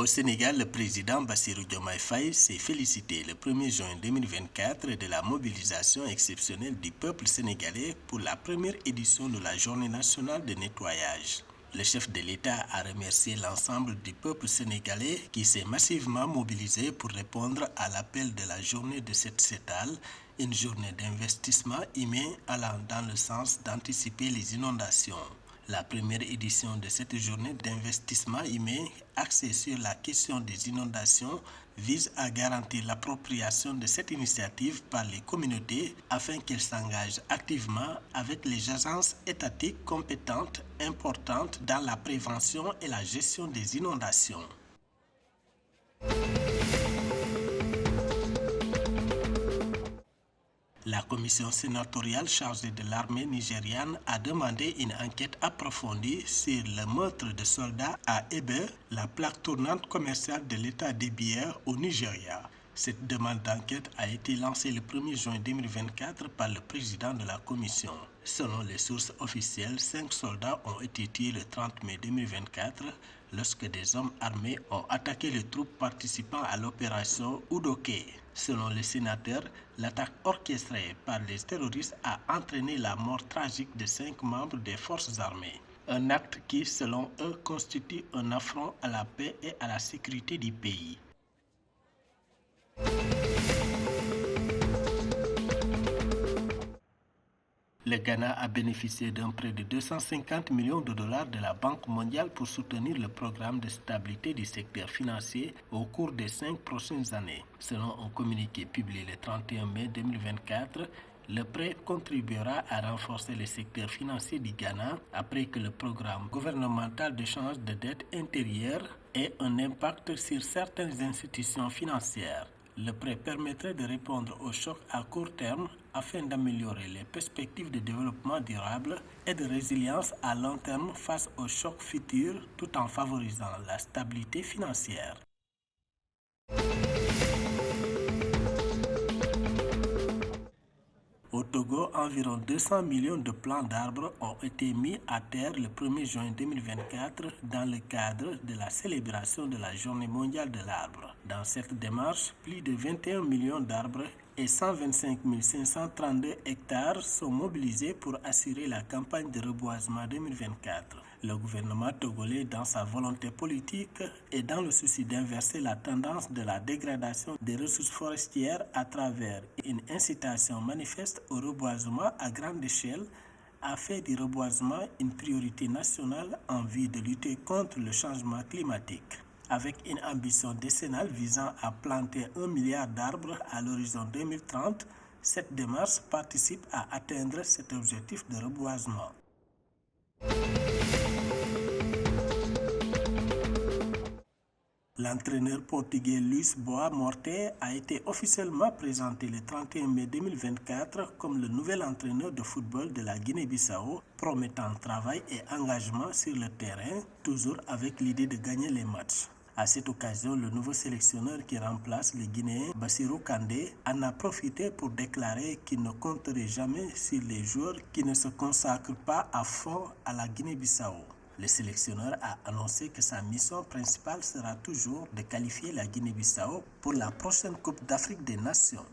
Au Sénégal, le président Bassirou Diomaye Faye s'est félicité le 1er juin 2024 de la mobilisation exceptionnelle du peuple sénégalais pour la première édition de la Journée nationale de nettoyage. Le chef de l'État a remercié l'ensemble du peuple sénégalais qui s'est massivement mobilisé pour répondre à l'appel de la journée de Set-Setal, une journée d'investissement humain allant dans le sens d'anticiper les inondations. La première édition de cette journée d'investissement humain axée sur la question des inondations vise à garantir l'appropriation de cette initiative par les communautés afin qu'elles s'engagent activement avec les agences étatiques compétentes importantes dans la prévention et la gestion des inondations. La commission sénatoriale chargée de l'armée nigériane a demandé une enquête approfondie sur le meurtre de soldats à Ebe, la plaque tournante commerciale de l'État des Bières au Nigeria. Cette demande d'enquête a été lancée le 1er juin 2024 par le président de la commission. Selon les sources officielles, 5 soldats ont été tués le 30 mai 2024 lorsque des hommes armés ont attaqué les troupes participant à l'opération Udoke. Selon les sénateurs, l'attaque orchestrée par les terroristes a entraîné la mort tragique de 5 membres des forces armées. Un acte qui, selon eux, constitue un affront à la paix et à la sécurité du pays. Le Ghana a bénéficié d'un prêt de 250 millions de dollars de la Banque mondiale pour soutenir le programme de stabilité du secteur financier au cours des 5 prochaines années. Selon un communiqué publié le 31 mai 2024, le prêt contribuera à renforcer le secteur financier du Ghana après que le programme gouvernemental d'échange de dette intérieure ait un impact sur certaines institutions financières. Le prêt permettrait de répondre aux chocs à court terme afin d'améliorer les perspectives de développement durable et de résilience à long terme face aux chocs futurs tout en favorisant la stabilité financière. Au Togo, environ 200 millions de plants d'arbres ont été mis à terre le 1er juin 2024 dans le cadre de la célébration de la Journée mondiale de l'arbre. Dans cette démarche, plus de 21 millions d'arbres et 125 532 hectares sont mobilisés pour assurer la campagne de reboisement 2024. Le gouvernement togolais, dans sa volonté politique et dans le souci d'inverser la tendance de la dégradation des ressources forestières à travers une incitation manifeste au reboisement à grande échelle, a fait du reboisement une priorité nationale en vue de lutter contre le changement climatique. Avec une ambition décennale visant à planter 1 milliard d'arbres à l'horizon 2030, cette démarche participe à atteindre cet objectif de reboisement. L'entraîneur portugais Luís Boa Morte a été officiellement présenté le 31 mai 2024 comme le nouvel entraîneur de football de la Guinée-Bissau, promettant travail et engagement sur le terrain, toujours avec l'idée de gagner les matchs. À cette occasion, le nouveau sélectionneur qui remplace le Guinéen Bassirou Kandé en a profité pour déclarer qu'il ne compterait jamais sur les joueurs qui ne se consacrent pas à fond à la Guinée-Bissau. Le sélectionneur a annoncé que sa mission principale sera toujours de qualifier la Guinée-Bissau pour la prochaine Coupe d'Afrique des Nations.